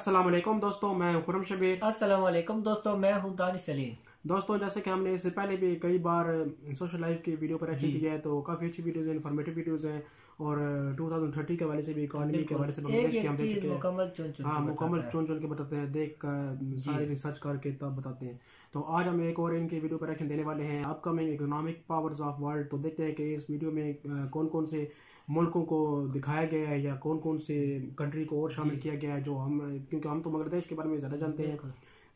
अस्सलाम वालेकुम दोस्तों, मैं हूं खुरम शबीर। अस्सलाम वालेकुम दोस्तों, मैं हूं दानिश सलीम। दोस्तों, जैसे कि हमने इससे पहले भी कई बार सोशल लाइफ की वीडियो पर रिएक्शन किया है, तो काफ़ी अच्छी वीडियोज़ हैं, इन्फॉर्मेटिव वीडियोज़ हैं और 2030 के हवाले से भी, इकॉनमी के हवाले से बांग्लादेश की हम देख चुके हैं। मुकम्मल चुन चुन के बताते हैं, देख कर सारी रिसर्च करके तब बताते हैं। तो आज हम एक और इनके वीडियो पर रिएक्शन देने वाले हैं, upcoming economic powers of world. तो देखते हैं कि इस वीडियो में कौन कौन से मुल्कों को दिखाया गया है या कौन कौन से कंट्री को और शामिल किया गया है, जो हम, क्योंकि हम तो बांग्लादेश के बारे में ज़्यादा जानते हैं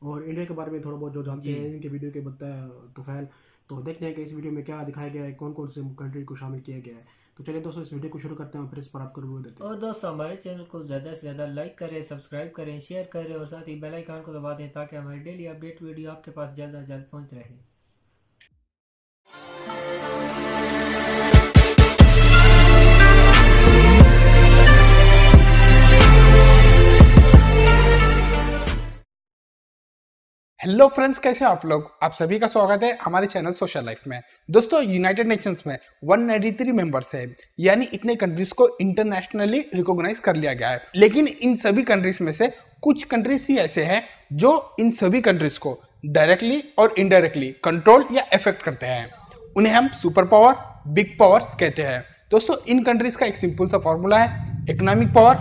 और इंडिया के बारे में थोड़ा बहुत जो जानते हैं इनके वीडियो के बताया तो फैल। तो देखते हैं कि इस वीडियो में क्या दिखाया गया है, कौन कौन से कंट्री को शामिल किया गया है। तो चलिए दोस्तों, इस वीडियो को शुरू करते हैं और फिर इस पर आपको रिव्यू देते हैं। और दोस्तों, हमारे चैनल को ज़्यादा से ज़्यादा लाइक करें, सब्सक्राइब करें, शेयर करें और साथ ही बेल आइकन को दबा दें ताकि हमारी डेली अपडेट वीडियो आपके पास जल्द से जल्द पहुँच रहे। हेलो फ्रेंड्स, कैसे आप लोग? आप सभी का स्वागत है हमारे चैनल सोशल लाइफ में। दोस्तों, यूनाइटेड नेशंस में 193 मेंबर्स है, यानी इतने कंट्रीज को इंटरनेशनली रिकॉग्नाइज कर लिया गया है। लेकिन इन सभी कंट्रीज में से कुछ कंट्रीज ही ऐसे हैं जो इन सभी कंट्रीज को डायरेक्टली और इनडायरेक्टली कंट्रोल या इफेक्ट करते हैं। उन्हें हम सुपर पावर, बिग पावर्स कहते हैं। दोस्तों, इन कंट्रीज का एक सिंपल सा फॉर्मूला है, economic power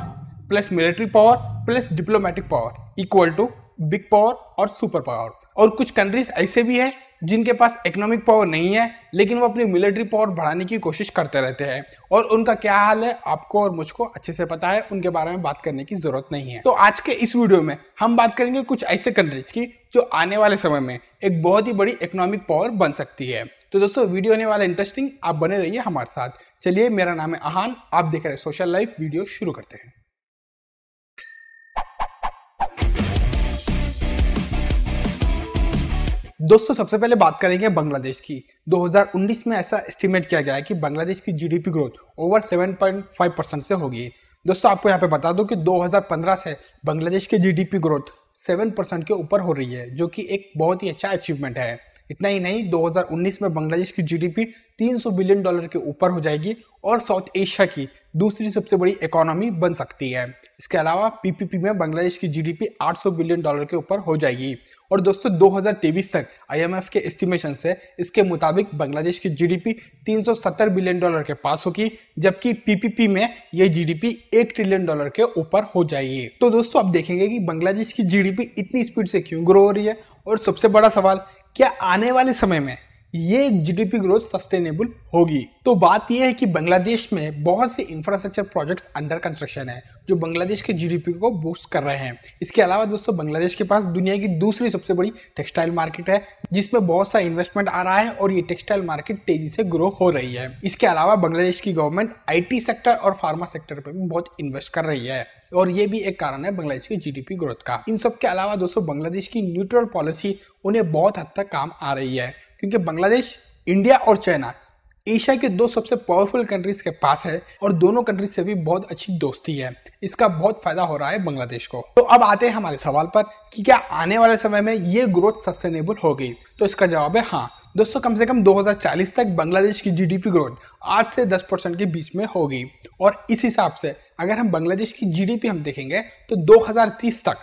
plus military power plus diplomatic power equal to big power और सुपर पावर। और कुछ कंट्रीज ऐसे भी हैं जिनके पास इकोनॉमिक पावर नहीं है, लेकिन वो अपनी मिलिट्री पावर बढ़ाने की कोशिश करते रहते हैं। और उनका क्या हाल है आपको और मुझको अच्छे से पता है, उनके बारे में बात करने की जरूरत नहीं है। तो आज के इस वीडियो में हम बात करेंगे कुछ ऐसे कंट्रीज की जो आने वाले समय में एक बहुत ही बड़ी इकोनॉमिक पावर बन सकती है। तो दोस्तों, वीडियो होने वाला इंटरेस्टिंग, आप बने रहिए हमारे साथ। चलिए, मेरा नाम है आहान, आप देख रहे हैं सोशल लाइफ। वीडियो शुरू करते हैं। दोस्तों, सबसे पहले बात करेंगे बांग्लादेश की। 2019 में ऐसा एस्टिमेट किया गया है कि बांग्लादेश की जीडीपी ग्रोथ ओवर 7.5% से होगी। दोस्तों, आपको यहाँ पे बता दूं कि 2015 से बांग्लादेश की जीडीपी ग्रोथ 7% के ऊपर हो रही है, जो कि एक बहुत ही अच्छा अचीवमेंट है। इतना ही नहीं, 2019 में बांग्लादेश की जीडीपी $300 बिलियन के ऊपर हो जाएगी और साउथ एशिया की दूसरी सबसे बड़ी इकोनॉमी बन सकती है। इसके अलावा पीपीपी में बांग्लादेश की जीडीपी $800 बिलियन के ऊपर हो जाएगी। और दोस्तों, 2023 तक आईएमएफ के एस्टिमेशन से इसके मुताबिक बांग्लादेश की जीडीपी $370 बिलियन के पास होगी, जबकि पीपीपी में यह जीडीपी $1 ट्रिलियन के ऊपर हो जाएगी। तो दोस्तों, आप देखेंगे कि बांग्लादेश की जीडीपी इतनी स्पीड से क्यों ग्रो हो रही है। और सबसे बड़ा सवाल, क्या आने वाले समय में ये जीडीपी ग्रोथ सस्टेनेबल होगी? तो बात यह है कि बांग्लादेश में बहुत से इंफ्रास्ट्रक्चर प्रोजेक्ट्स अंडर कंस्ट्रक्शन है जो बांग्लादेश के जीडीपी को बूस्ट कर रहे हैं। इसके अलावा दोस्तों, बांग्लादेश के पास दुनिया की दूसरी सबसे बड़ी टेक्सटाइल मार्केट है, जिसमें बहुत सा इन्वेस्टमेंट आ रहा है और ये टेक्सटाइल मार्केट तेजी से ग्रो हो रही है। इसके अलावा बांग्लादेश की गवर्नमेंट आईटी सेक्टर और फार्मा सेक्टर पर भी बहुत इन्वेस्ट कर रही है और ये भी एक कारण है बांग्लादेश की जीडीपी ग्रोथ का। इन सब के अलावा दोस्तों, बांग्लादेश की न्यूट्रल पॉलिसी उन्हें बहुत हद तक काम आ रही है, क्योंकि बांग्लादेश, इंडिया और चाइना एशिया के दो सबसे पावरफुल कंट्रीज के पास है और दोनों कंट्रीज से भी बहुत अच्छी दोस्ती है। इसका बहुत फायदा हो रहा है बांग्लादेश को। तो अब आते हैं हमारे सवाल पर कि क्या आने वाले समय में ये ग्रोथ सस्टेनेबल होगी? तो इसका जवाब है हाँ। दोस्तों, कम से कम 2040 तक बांग्लादेश की जीडीपी ग्रोथ 8 से 10% के बीच में होगी। और इस हिसाब से अगर हम बांग्लादेश की जीडीपी हम देखेंगे तो 2030 तक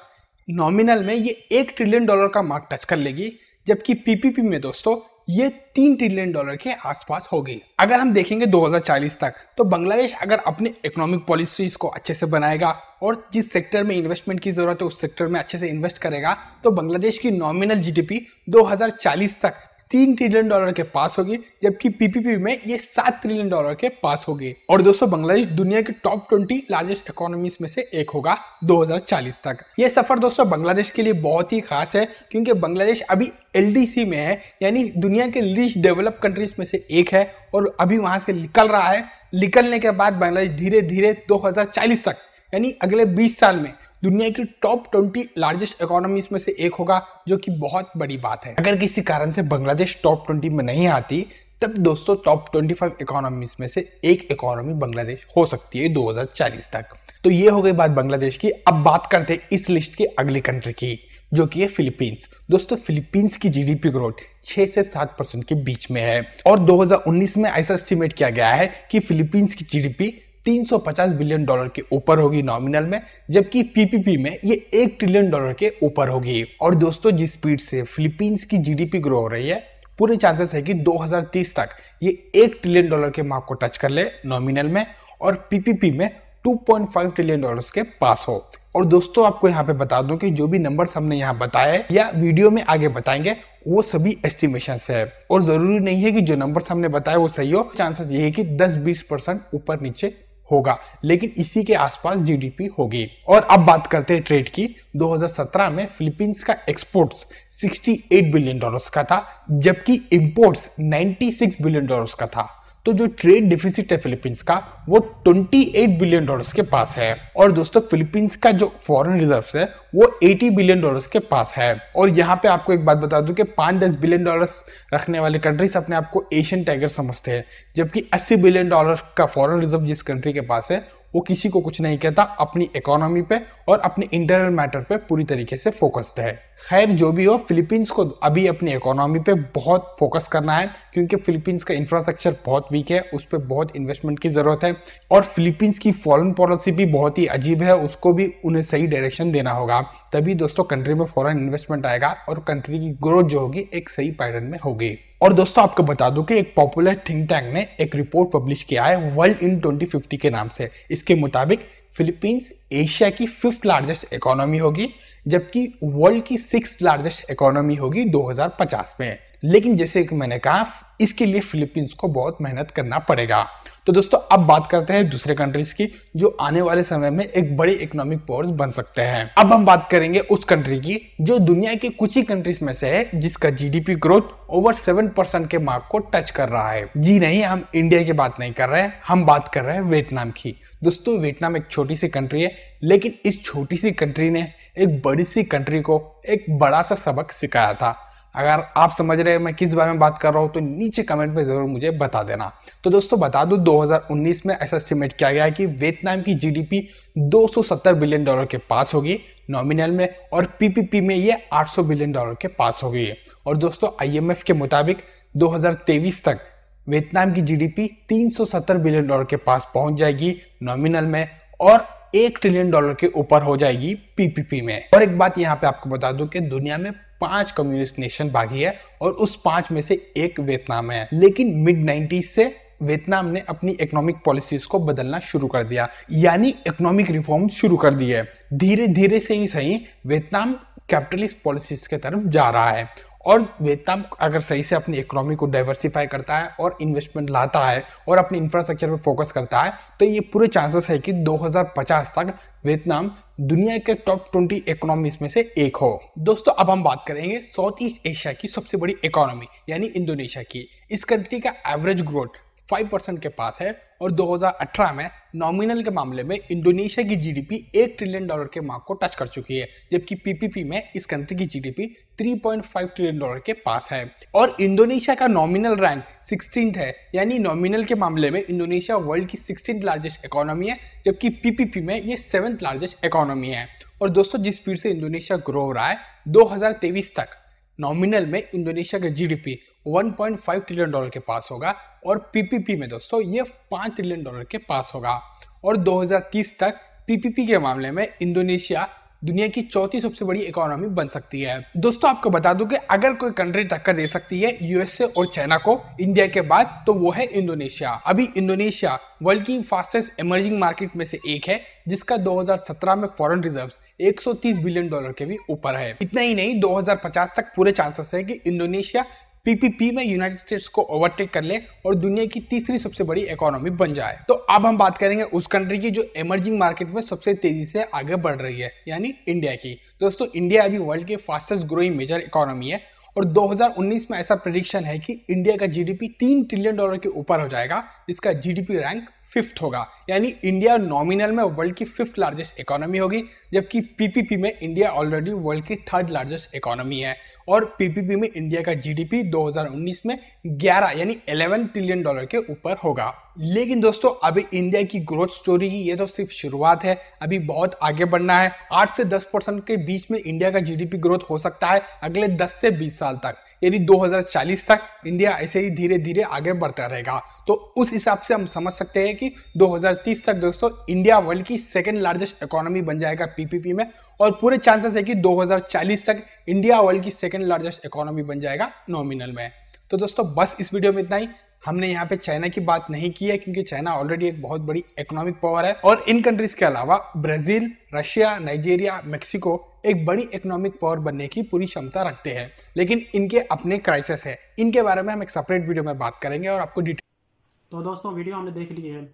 नॉमिनल में ये $1 ट्रिलियन का मार्क टच कर लेगी, जबकि पीपीपी में दोस्तों ये $3 ट्रिलियन के आसपास होगी। अगर हम देखेंगे 2040 तक, तो बांग्लादेश अगर अपनी इकोनॉमिक पॉलिसीज को अच्छे से बनाएगा और जिस सेक्टर में इन्वेस्टमेंट की जरूरत है उस सेक्टर में अच्छे से इन्वेस्ट करेगा, तो बांग्लादेश की नॉमिनल जीडीपी 2040 तक $3 ट्रिलियन के पास होगी, जबकि पीपीपी में ये $7 ट्रिलियन के पास होगी। और दोस्तों, बांग्लादेश दुनिया के टॉप 20 लार्जेस्ट इकोनॉमीज में से एक होगा 2040 तक। ये सफर दोस्तों बांग्लादेश के लिए बहुत ही खास है, क्योंकि बांग्लादेश अभी एलडीसी में है, यानी दुनिया के लीस्ट डेवलप कंट्रीज में से एक है और अभी वहां से निकल रहा है। निकलने के बाद बांग्लादेश धीरे धीरे 2040 तक, यानी अगले 20 साल में दुनिया की टॉप 20 लार्जेस्ट इकोनॉमीज में से एक होगा, जो कि बहुत बड़ी बात है। अगर किसी कारण से बांग्लादेश टॉप 20 में नहीं आती, तब दोस्तों टॉप 25 इकोनॉमीज में से एक इकोनॉमी बांग्लादेश हो सकती है 2040 तक। तो ये हो गई बात बांग्लादेश की। अब बात करते हैं इस लिस्ट की अगली कंट्री की, जो कि है फिलीपींस। दोस्तों, फिलीपींस की जीडीपी ग्रोथ 6 से 7% के बीच में है और 2019 में ऐसा एस्टिमेट किया गया है कि फिलीपींस की जीडीपी 350 बिलियन डॉलर के ऊपर होगी नॉमिनल में, जबकि पीपीपी में ये 1 ट्रिलियन डॉलर के ऊपर होगी। और दोस्तों जिस स्पीड से फिलीपींस की जीडीपी ग्रो हो रही है, पूरे चांसेस है कि 2030 तक ये 1 ट्रिलियन डॉलर के मार्क को टच कर ले नॉमिनल में, और पीपीपी में 2.5 ट्रिलियन डॉलर्स के पास हो। और दोस्तों आपको यहाँ पे बता दूं कि जो भी नंबर्स हमने यहाँ बताए या वीडियो में आगे बताएंगे वो सभी एस्टिमेशंस है, और जरूरी नहीं है कि जो नंबर्स हमने बताए वो सही हो। चांसेस ये है कि 10-20% ऊपर नीचे होगा, लेकिन इसी के आसपास जीडीपी होगी। और अब बात करते हैं ट्रेड की। 2017 में फिलीपींस का एक्सपोर्ट्स 68 बिलियन डॉलर्स का था, जबकि इंपोर्ट्स 96 बिलियन डॉलर्स का था। तो जो ट्रेड डिफिसिट है फिलीपींस का वो 28 बिलियन डॉलर्स के पास है। और दोस्तों फिलीपींस का जो फॉरेन रिजर्व्स है वो 80 बिलियन डॉलर्स के पास है। और यहाँ पे आपको एक बात बता दूं कि 5-10 बिलियन डॉलर्स रखने वाले कंट्रीज अपने आप को एशियन टाइगर समझते हैं, जबकि 80 बिलियन डॉलर का फॉरेन रिजर्व जिस कंट्री के पास है वो किसी को कुछ नहीं कहता, अपनी इकोनॉमी पे और अपने इंटरनल मैटर पे पूरी तरीके से फोकस्ड है। खैर जो भी हो, फिलीपींस को अभी अपनी इकोनॉमी पे बहुत फोकस करना है, क्योंकि फिलीपींस का इंफ्रास्ट्रक्चर बहुत वीक है, उस पर बहुत इन्वेस्टमेंट की जरूरत है। और फिलीपींस की फॉरेन पॉलिसी भी बहुत ही अजीब है, उसको भी उन्हें सही डायरेक्शन देना होगा, तभी दोस्तों कंट्री में फॉरेन इन्वेस्टमेंट आएगा और कंट्री की ग्रोथ जो होगी एक सही पैटर्न में होगी। और दोस्तों आपको बता दूं कि एक पॉपुलर थिंक टैंक ने एक रिपोर्ट पब्लिश किया है वर्ल्ड इन 2050 के नाम से। इसके मुताबिक फिलीपींस एशिया की 5th लार्जेस्ट इकोनॉमी होगी, जबकि वर्ल्ड की 6th लार्जेस्ट इकोनॉमी होगी 2050 में। लेकिन जैसे कि मैंने कहा, इसके लिए फिलीपींस को बहुत मेहनत करना पड़ेगा। तो दोस्तों अब बात करते हैं दूसरे कंट्रीज की जो आने वाले समय में एक बड़े इकोनॉमिक पावर्स बन सकते हैं। अब हम बात करेंगे उस कंट्री की जो दुनिया के कुछ ही कंट्रीज में से है जिसका जीडीपी ग्रोथ ओवर 7% के मार्क को टच कर रहा है। जी नहीं, हम इंडिया की बात नहीं कर रहे हैं, हम बात कर रहे हैं वियतनाम की। दोस्तों वियतनाम एक छोटी सी कंट्री है, लेकिन इस छोटी सी कंट्री ने एक बड़ी सी कंट्री को एक बड़ा सा सबक सिखाया था। अगर आप समझ रहे हैं मैं किस बारे में बात कर रहा हूं तो नीचे कमेंट में जरूर मुझे बता देना। तो दोस्तों बता दूं 2019 में ऐसा एस्टिमेट किया गया है कि वियतनाम की जीडीपी 270 बिलियन डॉलर के पास होगी नॉमिनल में, और पीपीपी में ये 800 बिलियन डॉलर के पास होगी। और दोस्तों आईएमएफ के मुताबिक 2023 तक वियतनाम की जीडीपी 370 बिलियन डॉलर के पास पहुंच जाएगी नॉमिनल में, और 1 ट्रिलियन डॉलर के ऊपर हो जाएगी पीपीपी में। और एक बात यहाँ पे आपको बता दूं कि दुनिया में 5 कम्युनिस्ट नेशन बाकी है और उस 5 में से एक वियतनाम है। लेकिन मिड 90s से वियतनाम ने अपनी इकोनॉमिक पॉलिसीज को बदलना शुरू कर दिया, यानी इकोनॉमिक रिफॉर्म शुरू कर दिए। धीरे धीरे से ही सही वियतनाम कैपिटलिस्ट पॉलिसीज की तरफ जा रहा है। और वियतनाम अगर सही से अपनी इकोनॉमी को डाइवर्सिफाई करता है और इन्वेस्टमेंट लाता है और अपने इंफ्रास्ट्रक्चर पे फोकस करता है तो ये पूरे चांसेस है कि 2050 तक वियतनाम दुनिया के टॉप 20 इकोनॉमीज में से एक हो। दोस्तों अब हम बात करेंगे साउथ ईस्ट एशिया की सबसे बड़ी इकोनॉमी यानी इंडोनेशिया की। इस कंट्री का एवरेज ग्रोथ 5% के पास है, और 2018 में नॉमिनल के मामले में इंडोनेशिया की जीडीपी 1 ट्रिलियन डॉलर के मार्क को टच कर चुकी है, जबकि पीपीपी में इस कंट्री की जीडीपी 3.5 ट्रिलियन डॉलर के पास है। और इंडोनेशिया का नॉमिनल रैंक 16th है, यानी नॉमिनल के मामले में इंडोनेशिया वर्ल्ड की 16th लार्जेस्ट इकोनॉमी है, जबकि पीपीपी में ये 7th लार्जेस्ट इकोनॉमी है। और दोस्तों जिस स्पीड से इंडोनेशिया ग्रो हो रहा है, 2023 तक नॉमिनल में इंडोनेशिया का जीडीपी 1.5 ट्रिलियन डॉलर के पास होगा, और पीपीपी में दोस्तों ये 5 ट्रिलियन डॉलर के पास होगा। और 2030 तक पीपीपी के मामले में इंडोनेशिया दुनिया की 4थी सबसे बड़ी इकोनॉमी बन सकती है। दोस्तों आपको बता दूं कि अगर कोई कंट्री टक्कर दे सकती है यूएसए और चाइना को इंडिया के बाद, तो वो है इंडोनेशिया। अभी इंडोनेशिया वर्ल्ड की फास्टेस्ट इमर्जिंग मार्केट में से एक है, जिसका 2017 में फॉरेन रिजर्व्स 130 बिलियन डॉलर के भी ऊपर है। इतना ही नहीं, 2050 तक पूरे चांसेस है कि इंडोनेशिया पीपीपी में यूनाइटेड स्टेट्स को ओवरटेक कर ले और दुनिया की 3री सबसे बड़ी इकोनॉमी बन जाए। तो अब हम बात करेंगे उस कंट्री की जो इमर्जिंग मार्केट में सबसे तेजी से आगे बढ़ रही है, यानी इंडिया की। दोस्तों इंडिया अभी वर्ल्ड के फास्टेस्ट ग्रोइंग मेजर इकोनॉमी है, और 2019 में ऐसा प्रेडिक्शन है कि इंडिया का जीडीपी 3 ट्रिलियन डॉलर के ऊपर हो जाएगा, जिसका जीडीपी रैंक 5th होगा, यानी इंडिया नॉमिनल में वर्ल्ड की 5th लार्जेस्ट इकोनॉमी होगी, जबकि पीपीपी में इंडिया ऑलरेडी वर्ल्ड की 3rd लार्जेस्ट इकोनॉमी है। और पीपीपी में इंडिया का जीडीपी 2019 में 11 यानी 11 ट्रिलियन डॉलर के ऊपर होगा। लेकिन दोस्तों अभी इंडिया की ग्रोथ स्टोरी की ये तो सिर्फ शुरुआत है, अभी बहुत आगे बढ़ना है। 8 से 10% के बीच में इंडिया का जीडीपी ग्रोथ हो सकता है अगले 10 से 20 साल तक, यानी 2040 तक इंडिया ऐसे ही धीरे धीरे आगे बढ़ता रहेगा। तो उस हिसाब से हम समझ सकते हैं कि 2030 तक दोस्तों इंडिया वर्ल्ड की सेकंड लार्जेस्ट इकोनॉमी बन जाएगा पीपीपी में, और पूरे चांसेस है कि 2040 तक इंडिया वर्ल्ड की सेकंड लार्जेस्ट इकोनॉमी बन जाएगा नॉमिनल में। तो दोस्तों बस इस वीडियो में इतना ही। हमने यहाँ पे चाइना की बात नहीं की है क्योंकि चाइना ऑलरेडी एक बहुत बड़ी इकोनॉमिक पावर है, और इन कंट्रीज के अलावा ब्राजील, रशिया, नाइजीरिया, मेक्सिको एक बड़ी इकोनॉमिक पावर बनने की पूरी क्षमता रखते हैं, लेकिन इनके अपने क्राइसिस है। इनके बारे में हम एक सेपरेट वीडियो में बात करेंगे और आपको डिटेल। तो दोस्तों वीडियो हमने देख ली है,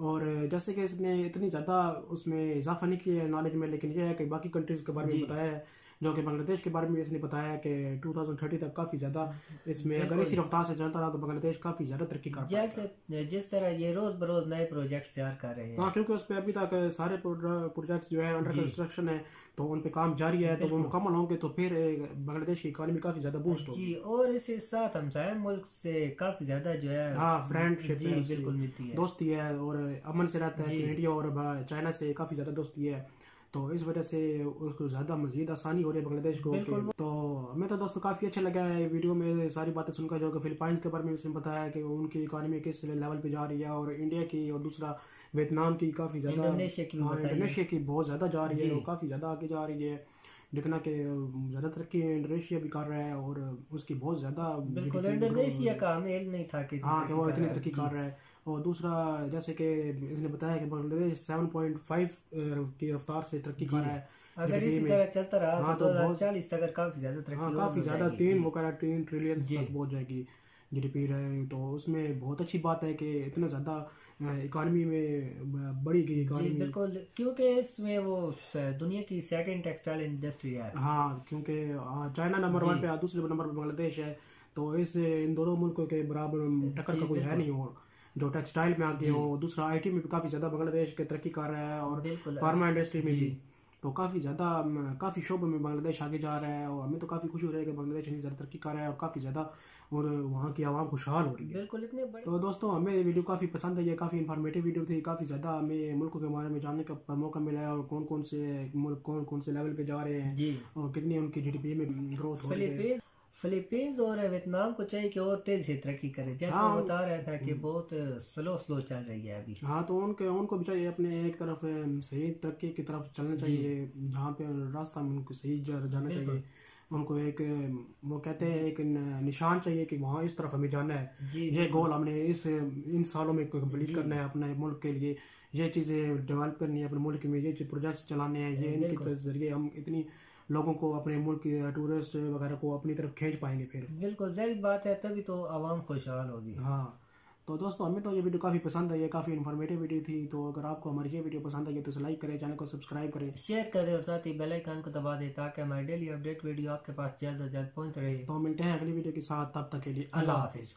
और जैसे कि इसने इतनी ज़्यादा उसमें इजाफा नहीं किया है नॉलेज में, लेकिन यह है कि बाकी कंट्रीज़ के बारे में बताया है, जो कि बांग्लादेश के बारे में इसने बताया है कि 2030 तक काफ़ी ज़्यादा इसमें अगर इसी रफ्तार से चलता रहा तो बांग्लादेश काफ़ी ज़्यादा तरक्की कर पाएगा। जैसे जिस तरह ये रोज़ बरोज़ नए प्रोजेक्ट्स तैयार कर रहे हैं। हाँ, क्योंकि उस पर अभी तक सारे प्रोजेक्ट्स जो है अंडर कंस्ट्रक्शन है, तो उन पे काम जारी है, तो वो मुकम्मल होंगे तो फिर बांग्लादेश की इकॉनमी काफ़ी ज़्यादा बूस्ट होगी। और इसके साथ हमसाया मुल्क से काफ़ी ज़्यादा जो है फ्रेंडशिप बिल्कुल मिलती है, दोस्ती है, और अमन से रहता है। इंडिया और चाइना से काफ़ी ज़्यादा दोस्ती है, तो इस वजह से उसको ज़्यादा मज़ीद आसानी हो रही है बांग्लादेश को। तो हमें तो दोस्तों काफ़ी अच्छा लगा है वीडियो में सारी बातें सुनकर, जो कि फिलीपाइंस के बारे में इसने बताया है कि उनकी इकॉनमी किस लेवल पे जा रही है, और इंडिया की, और दूसरा वियतनाम की काफ़ी ज़्यादा, इंडोनेशिया की बहुत ज़्यादा जा रही है, वो काफ़ी ज़्यादा आगे जा रही है, जितना कि ज़्यादा तरक्की इंडोनेशिया भी कर रहा है, और उसकी बहुत ज़्यादा इंडोनेशिया का हमें नहीं था कि हाँ कि वो इतनी तरक्की कर रहा है। और दूसरा जैसे कि इसने बताया कि बांग्लादेश 7.5 की रफ्तार से तरक्की कर रहा है। अगर इसी तरह चलता रहा तो 2040 तक काफ़ी ज़्यादा तरक्की, हाँ काफ़ी ज़्यादा 3 ट्रिलियन तक पहुँच जाएगी जीडीपी रहे। तो उसमें बहुत अच्छी बात है कि इतना ज़्यादा इकॉनमी में बढ़ेगी इकॉनमी, बिल्कुल, क्योंकि इसमें वो दुनिया की सेकंड टेक्सटाइल इंडस्ट्री है। हाँ, क्योंकि चाइना नंबर 1 पे, दूसरे नंबर पर बांग्लादेश है, तो इन दोनों मुल्कों के बराबर टक्कर का कोई है नहीं हो जो टेक्सटाइल में आगे हो। दूसरा आईटी में भी काफ़ी ज़्यादा बांग्लादेश के तरक्की कर रहा है, और फार्मा इंडस्ट्री में भी, तो काफ़ी शोबे में बांग्लादेश आगे जा रहा है, और हमें तो काफ़ी खुशी हो रही है कि बांग्लादेश इतनी ज़्यादा तरक्की कर रहा है, और काफ़ी ज़्यादा, और वहाँ की आवाम खुशहाल हो रही है। बिल्कुल, इतने बड़े। तो दोस्तों हमें ये वीडियो काफ़ी पसंद आई है, काफ़ी इन्फॉर्मेटिव वीडियो थी, काफ़ी ज़्यादा हमें मुल्कों के बारे में जानने का मौका मिला है, और कौन कौन से मुल्क कौन कौन से लेवल पे जा रहे हैं, और कितनी उनकी जीडीपी में ग्रोथ हो रही है। फिलीपींस और वियतनाम को चाहिए कि और तेजी से तरक्की करे, जैसे वो बता रहा था कि बहुत स्लो चल रही है अभी। हाँ, तो उनको भी चाहिए अपने एक तरफ सही तरक्की की तरफ चलना चाहिए, जहाँ पे रास्ता में उनको सही जाना चाहिए। उनको एक, वो कहते हैं, एक निशान चाहिए कि वहाँ इस तरफ हमें जाना है, ये गोल हमने इन सालों में कंप्लीट करना है अपने मुल्क के लिए, ये चीज़ें डेवलप करनी है अपने मुल्क में, ये प्रोजेक्ट्स चलाने हैं, ये इनके जरिए हम इतनी लोगों को, अपने मुल्क के टूरिस्ट वगैरह को अपनी तरफ खींच पाएंगे। फिर बिल्कुल जाहिर बात है, तभी तो आवाम खुशहाल होगी। हाँ, तो दोस्तों हमें तो ये वीडियो काफ़ी पसंद आई है, काफ़ी इन्फॉर्मेटिव वीडियो थी। तो अगर आपको हमारी ये वीडियो पसंद आई तो इसे लाइक करें, चैनल को सब्सक्राइब करें, शेयर करें, और साथ ही बेल आइकन को दबा दें ताकि हमारी डेली अपडेट वीडियो आपके पास जल्द से जल्द पहुंच रहे। तो मिलते हैं अगली वीडियो के साथ, तब तक के लिए अल्लाह हाफिज़।